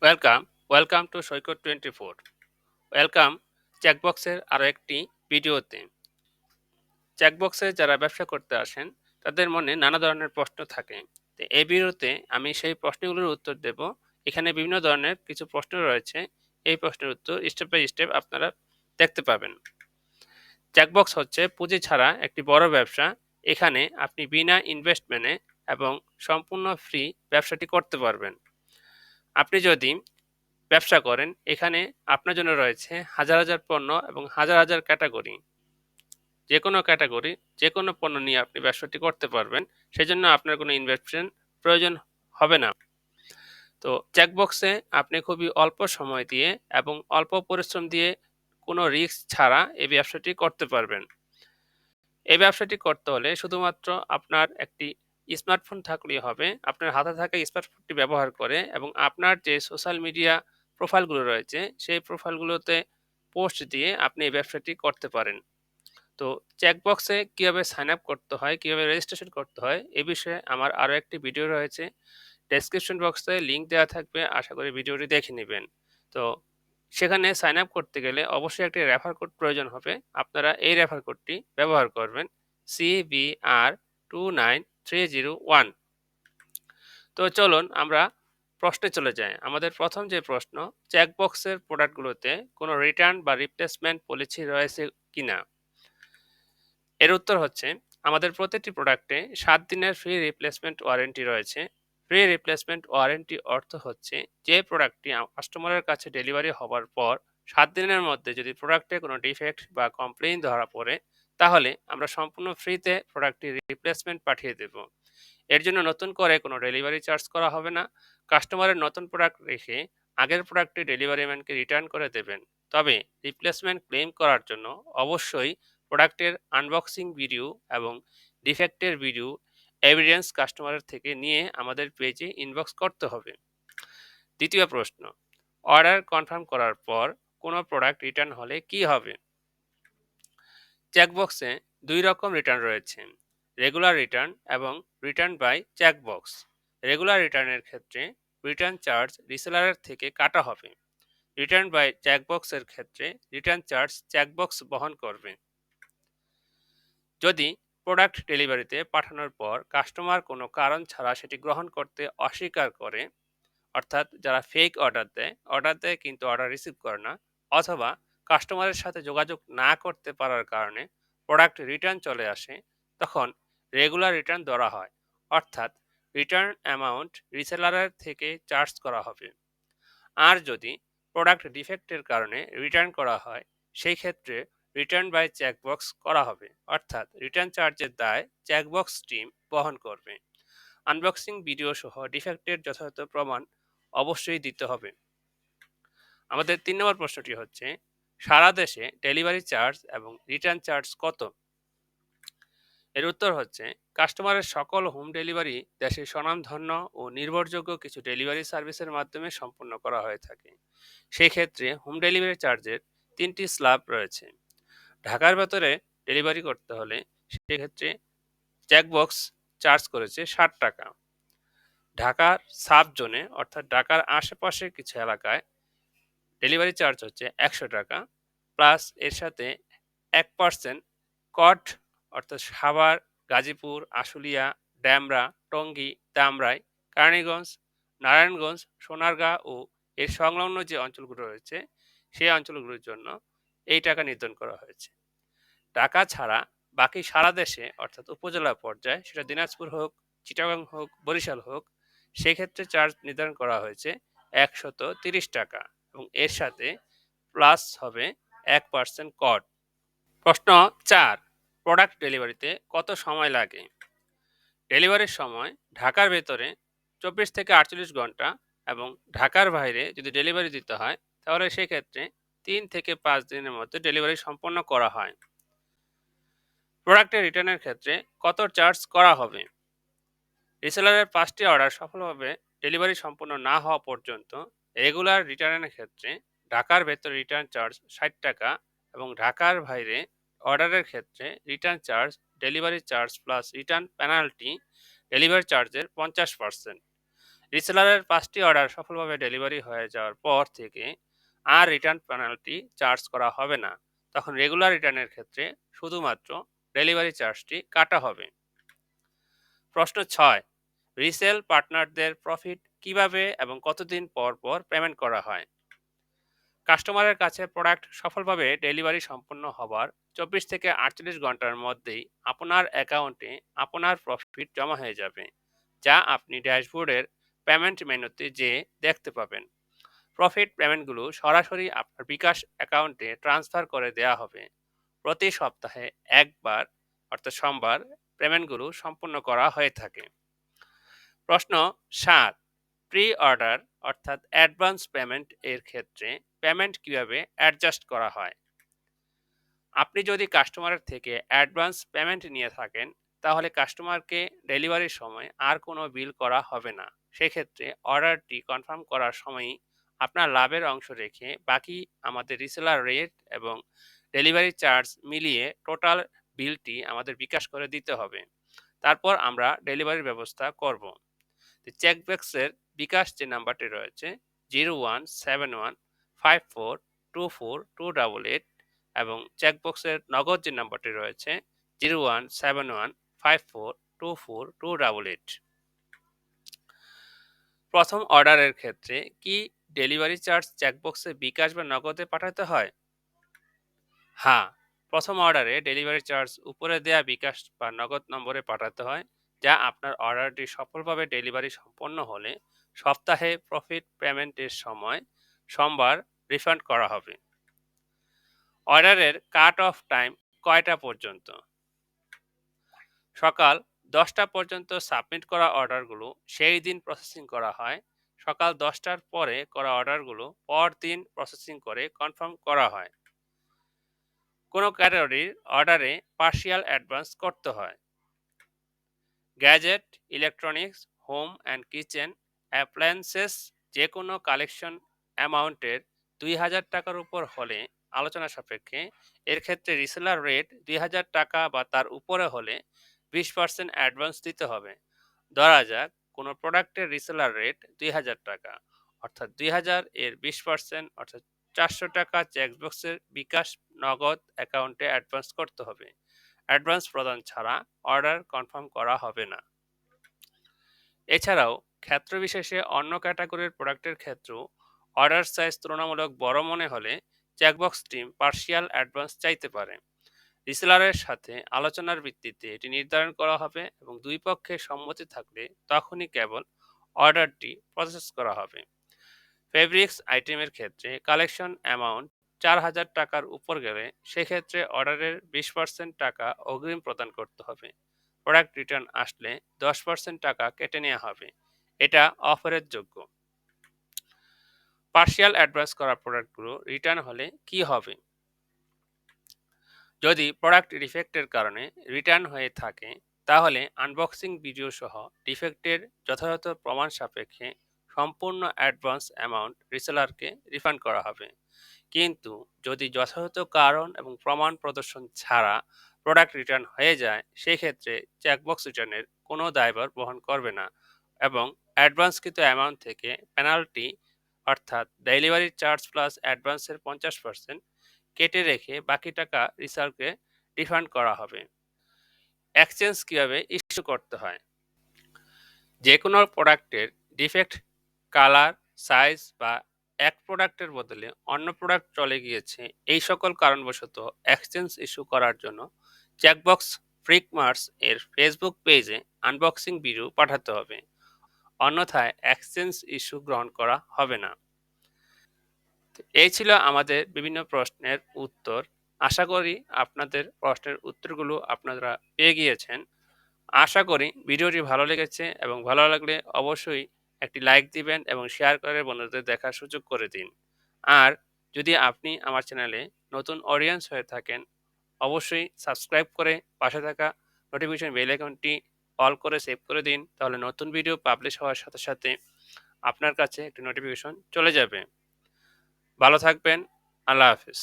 Welcome to Saikat 24। Welcome চেকবক্সের আরও একটি ভিডিওতে। চেকবক্সে যারা ব্যবসা করতে আসেন তাদের মনে নানা ধরনের প্রশ্ন থাকে। তো এই ভিডিওতে আমি সেই প্রশ্নগুলোর উত্তর দেব। এখানে বিভিন্ন ধরনের কিছু প্রশ্ন রয়েছে, এই প্রশ্নের উত্তর স্টেপ বাই স্টেপ আপনারা দেখতে পাবেন। চেকবক্স হচ্ছে পুঁজি ছাড়া একটি বড় ব্যবসা। এখানে আপনি বিনা ইনভেস্টমেন্টে এবং সম্পূর্ণ ফ্রি ব্যবসাটি করতে পারবেন। আপনি যদি ব্যবসা করেন, এখানে আপনার জন্য রয়েছে হাজার হাজার পণ্য এবং হাজার হাজার ক্যাটাগরি। যে কোনো ক্যাটাগরি, যে কোনো পণ্য নিয়ে আপনি ব্যবসাটি করতে পারবেন। সেজন্য আপনার কোনো ইনভেস্টমেন্ট প্রয়োজন হবে না। তো চেকবক্সে আপনি খুবই অল্প সময় দিয়ে এবং অল্প পরিশ্রম দিয়ে কোনো রিস্ক ছাড়া এই ব্যবসাটি করতে পারবেন। এই ব্যবসাটি করতে হলে শুধুমাত্র আপনার একটি স্মার্টফোন থাকলেই হবে। আপনার হাতে থাকা স্মার্টফোনটি ব্যবহার করে এবং আপনার যে সোশ্যাল মিডিয়া প্রোফাইলগুলো রয়েছে সেই প্রোফাইলগুলোতে পোস্ট দিয়ে আপনি এই ব্যবসাটি করতে পারেন। তো চেকবক্সে কীভাবে সাইন আপ করতে হয়, কীভাবে রেজিস্ট্রেশন করতে হয়, এ বিষয়ে আমার আরও একটি ভিডিও রয়েছে। ডেসক্রিপশন বক্সে লিঙ্ক দেওয়া থাকবে, আশা করি ভিডিওটি দেখে নেবেন। তো সেখানে সাইন আপ করতে গেলে অবশ্যই একটি রেফার কোড প্রয়োজন হবে। আপনারা এই রেফার কোডটি ব্যবহার করবেন, CBR29301। তো চলুন আমরা প্রশ্নে চলে যাই। আমাদের প্রথম যে প্রশ্ন, চেকবক্সের প্রোডাক্টগুলোতে কোনো রিটার্ন বা রিপ্লেসমেন্ট পলিসি রয়েছে কিনা। এর উত্তর হচ্ছে আমাদের প্রতিটি প্রোডাক্টে 7 দিনের ফ্রি রিপ্লেসমেন্ট ওয়ারেন্টি রয়েছে। ফ্রি রিপ্লেসমেন্ট ওয়ারেন্টি অর্থ হচ্ছে যে প্রোডাক্টটি কাস্টমারের কাছে ডেলিভারি হওয়ার পর 7 দিনের মধ্যে যদি প্রোডাক্টে কোনো ডিফেক্ট বা কমপ্লেইন ধরা পড়ে, তাহলে আমরা সম্পূর্ণ ফ্রিতে প্রোডাক্টটি রিপ্লেসমেন্ট পাঠিয়ে দেব। এর জন্য নতুন করে কোনো ডেলিভারি চার্জ করা হবে না। কাস্টমারের নতুন প্রোডাক্ট রেখে আগের প্রোডাক্টটি ডেলিভারি ম্যানকে রিটার্ন করে দেবেন। তবে রিপ্লেসমেন্ট ক্লেম করার জন্য অবশ্যই প্রোডাক্টের আনবক্সিং ভিডিও এবং ডিফেক্টের ভিডিও এভিডেন্স কাস্টমারের থেকে নিয়ে আমাদের পেজে ইনবক্স করতে হবে। দ্বিতীয় প্রশ্ন, অর্ডার কনফার্ম করার পর কোনো প্রোডাক্ট রিটার্ন হলে কি হবে। চেকবক্সে 2 রকম রিটার্ন রয়েছে, রেগুলার রিটার্ন এবং রিটার্ন বাই চেকবক্স। রেগুলার রিটার্নের ক্ষেত্রে রিটার্ন চার্জ রিসেলারের থেকে কাটা হবে। রিটার্ন বাই চেকবক্সের ক্ষেত্রে রিটার্ন চার্জ চেকবক্স বহন করবে। যদি প্রোডাক্ট ডেলিভারিতে পাঠানোর পর কাস্টমার কোনো কারণ ছাড়া সেটি গ্রহণ করতে অস্বীকার করে, অর্থাৎ যারা ফেক অর্ডার দেয় কিন্তু অর্ডার রিসিভ করে না, অথবা কাস্টমারের সাথে যোগাযোগ না করতে পারার কারণে প্রোডাক্ট রিটার্ন চলে আসে, তখন রেগুলার রিটার্ন ধরা হয়, অর্থাৎ রিটার্ন অ্যামাউন্ট রিসেলারের থেকে চার্জ করা হবে। আর যদি প্রোডাক্ট ডিফেক্টের কারণে রিটার্ন করা হয়, সেই ক্ষেত্রে রিটার্ন বাই চেকবক্স করা হবে, অর্থাৎ রিটার্ন চার্জের দায় চেকবক্স টিম বহন করবে। আনবক্সিং ভিডিও সহ ডিফেক্টের যথাযথ প্রমাণ অবশ্যই দিতে হবে। আমাদের 3 নম্বর প্রশ্নটি হচ্ছে, সারা দেশে ডেলিভারি চার্জ এবং রিটার্ন চার্জ কত। এর উত্তর হচ্ছে কাস্টমারের সকল হোম ডেলিভারি দেশের স্বনামধন্য ও নির্ভরযোগ্য কিছু ডেলিভারি সার্ভিসের মাধ্যমে সম্পন্ন করা হয়ে থাকে। সেই ক্ষেত্রে হোম ডেলিভারি চার্জের 3টি স্ল্যাব রয়েছে। ঢাকার ভেতরে ডেলিভারি করতে হলে সেক্ষেত্রে চেকবক্স চার্জ করেছে 60 টাকা। ঢাকার সাব জোনে অর্থাৎ ঢাকার আশেপাশে কিছু এলাকায় ডেলিভারি চার্জ হচ্ছে 100 টাকা, প্লাস এর সাথে 1% কট, অর্থাৎ সাভার, গাজীপুর, আশুলিয়া, ডেমরা, টঙ্গী, ধামরাই, কেরানীগঞ্জ, নারায়ণগঞ্জ, সোনারগাঁ ও এর সংলগ্ন যে অঞ্চলগুলো রয়েছে সেই অঞ্চলগুলোর জন্য এই টাকা নির্ধারণ করা হয়েছে। ঢাকা ছাড়া বাকি সারা দেশে অর্থাৎ উপজেলা পর্যায়ে, সেটা দিনাজপুর হোক, চিটাগাং হোক, বরিশাল হোক, সেক্ষেত্রে চার্জ নির্ধারণ করা হয়েছে 130 টাকা এবং এর সাথে প্লাস হবে 1% কট। প্রশ্ন 4, প্রোডাক্ট ডেলিভারিতে কত সময় লাগে। ডেলিভারির সময় ঢাকার ভেতরে 24 থেকে 48 ঘন্টা এবং ঢাকার বাইরে যদি ডেলিভারি দিতে হয় তাহলে সেক্ষেত্রে 3 থেকে 5 দিনের মধ্যে ডেলিভারি সম্পন্ন করা হয়। প্রোডাক্টের রিটার্নের ক্ষেত্রে কত চার্জ করা হবে। রিসেলারের 5টি অর্ডার সফলভাবে ডেলিভারি সম্পন্ন না হওয়া পর্যন্ত রেগুলার রিটার্নের ক্ষেত্রে ঢাকার ভেতরে রিটার্ন চার্জ 60 টাকা এবং ঢাকার বাইরে অর্ডারের ক্ষেত্রে return charge, delivery charge plus return penalty delivery চার্জের 50%। রিসেলারের 5টি অর্ডার সফলভাবে ডেলিভারি হয়ে যাওয়ার পর থেকে আর রিটার্ন পেনাল্টি চার্জ করা হবে না। তখন রেগুলার রিটার্নের ক্ষেত্রে শুধুমাত্র ডেলিভারি চার্জটি কাটা হবে। প্রশ্ন 6, রিসেল পার্টনারদের প্রফিট কিভাবে এবং কতদিন পর পর পেমেন্ট করা হয়? কাস্টমারের কাছে প্রোডাক্ট সফলভাবে ডেলিভারি সম্পন্ন হবার 24 থেকে 48 ঘন্টার মধ্যেই আপনার অ্যাকাউন্টে আপনার প্রফিট জমা হয়ে যাবে, যা আপনি ড্যাশবোর্ডের পেমেন্ট মেনুতে যেয়ে দেখতে পাবেন। প্রফিট পেমেন্টগুলো সরাসরি আপনার বিকাশ অ্যাকাউন্টে ট্রান্সফার করে দেওয়া হবে। প্রতি সপ্তাহে একবার, অর্থাৎ সোমবার, পেমেন্টগুলো সম্পূর্ণ করা হয়ে থাকে। প্রশ্ন 7, প্রি অর্ডার অর্থাৎ অ্যাডভান্স পেমেন্ট এর ক্ষেত্রে পেমেন্ট কিভাবে অ্যাডজাস্ট করা হয়? আপনি যদি কাস্টমারের থেকে অ্যাডভান্স পেমেন্ট নিয়ে থাকেন, তাহলে কাস্টমারকে ডেলিভারির সময় আর কোনো বিল করা হবে না। সেক্ষেত্রে অর্ডারটি কনফার্ম করার সময়ই আপনার লাভের অংশ রেখে বাকি আমাদের রিসেলার রেট এবং ডেলিভারি চার্জ মিলিয়ে টোটাল বিলটি আমাদের বিকাশ করে দিতে হবে। তারপর আমরা ডেলিভারির ব্যবস্থা করব। চেকবক্সের বিকাশ যে নাম্বারটি রয়েছে 017154242888 এবং চেকবক্সের নগদ যে নাম্বারটি রয়েছে 017154242888। প্রথম অর্ডারের ক্ষেত্রে কি ডেলিভারি চার্জ চেকবক্সে বিকাশ বা নগদে পাঠাতে হয়? হ্যাঁ, প্রথম অর্ডারে ডেলিভারি চার্জ উপরে দেয়া বিকাশ বা নগদ নম্বরে পাঠাতে হয়, যা আপনার অর্ডারটি সফলভাবে ডেলিভারি সম্পন্ন হলে সপ্তাহে প্রফিট পেমেন্টের সময় সোমবার রিফান্ড করা হবে। অর্ডারের কাট অফ টাইম কয়টা পর্যন্ত? সকাল 10টা পর্যন্ত সাবমিট করা অর্ডারগুলো সেই দিন প্রসেসিং করা হয়। সকাল 10টার পরে করা অর্ডারগুলো পরদিন প্রসেসিং করে কনফার্ম করা হয়। কোনো ক্যাটাগরির অর্ডারে পার্শিয়াল অ্যাডভান্স করতে হয়। Gadget, electronics, home and kitchen appliances যে কোনো কালেকশন অ্যামাউন্টের 2000 টাকার উপর হলে আলোচনা সাপেক্ষে এর ক্ষেত্রে রিসেলার রেট 2000 টাকা বা তার উপরে হলে 20% অ্যাডভান্স দিতে হবে। ধরা যাক কোনো প্রোডাক্টের রিসেলার রেট 2000 টাকা, অর্থাৎ 2000 এর 20% অর্থাৎ 400 টাকা চেকবক্সের বিকাশ নগদ অ্যাকাউন্টে অ্যাডভান্স করতে হবে। অ্যাডভান্স প্রদান ছাড়া অর্ডার কনফার্ম করা হবে না। এছাড়াও ক্ষেত্রবিশেষে অন্য ক্যাটাগরির প্রোডাক্টের ক্ষেত্রেও অর্ডার সাইজ তুলনামূলক বড় মনে হলে চেকবক্স টিম পার্শিয়াল অ্যাডভান্স চাইতে পারে। রিসেলারের সাথে আলোচনার ভিত্তিতে এটি নির্ধারণ করা হবে এবং দুই পক্ষের সম্মতি থাকলে তখনই কেবল অর্ডারটি প্রসেস করা হবে। ফেব্রিক্স আইটেমের ক্ষেত্রে কালেকশন অ্যামাউন্ট 4000 টাকার উপর গেলে সেক্ষেত্রে অর্ডারের 20% টাকা অগ্রিম প্রদান করতে হবে। প্রোডাক্ট রিটার্ন আসলে 10% টাকা কেটে নেওয়া হবে। এটা অফারের যোগ্য। পার্শিয়াল অ্যাডভান্স করা প্রোডাক্টগুলো রিটার্ন হলে কি হবে? যদি প্রোডাক্ট ডিফেক্টের কারণে রিটার্ন হয়ে থাকে, তাহলে আনবক্সিং ভিডিও সহ ডিফেক্টের যথাযথ প্রমাণ সাপেক্ষে সম্পূর্ণ অ্যাডভান্স অ্যামাউন্ট রিসেলারকে রিফান্ড করা হবে। কিন্তু যদি যথাযথ কারণ এবং প্রমাণ প্রদর্শন ছাড়া প্রোডাক্ট রিটার্ন হয়ে যায়, সেক্ষেত্রে চেকবক্স রিটার্নের কোনো দায়ভার বহন করবে না এবং অ্যাডভান্সকৃত অ্যামাউন্ট থেকে পেনাল্টি অর্থাৎ ডেলিভারি চার্জ প্লাস অ্যাডভান্সের 50% কেটে রেখে বাকি টাকা রিসেলারকে রিফান্ড করা হবে। এক্সচেঞ্জ কিভাবে ইস্যু করতে হয়? যে কোনো প্রোডাক্টের ডিফেক্ট, কালার, সাইজ বা এক প্রোডাক্টের বদলে অন্য প্রোডাক্ট চলে গিয়েছে, এই সকল কারণবশত এক্সচেঞ্জ ইস্যু করার জন্য চেকবক্স ফ্রিকমার্স এর ফেসবুক পেজে আনবক্সিং ভিডিও পাঠাতে হবে, অন্যথায় এক্সচেঞ্জ ইস্যু গ্রহণ করা হবে না। এই ছিল আমাদের বিভিন্ন প্রশ্নের উত্তর। আশা করি আপনাদের প্রশ্নের উত্তরগুলো আপনারা পেয়ে গিয়েছেন। আশা করি ভিডিওটি ভালো লেগেছে এবং ভালো লাগলে অবশ্যই একটি লাইক দিবেন এবং শেয়ার করে বন্ধুদের দেখার সুযোগ করে দিন। আর যদি আপনি আমার চ্যানেলে নতুন অডিয়েন্স হয়ে থাকেন, অবশ্যই সাবস্ক্রাইব করে পাশে থাকা নোটিফিকেশন বেল আইকনটি অল করে সেভ করে দিন, তাহলে নতুন ভিডিও পাবলিশ হওয়ার সাথে সাথে আপনার কাছে একটি নোটিফিকেশন চলে যাবে। ভালো থাকবেন। আল্লাহ হাফেজ।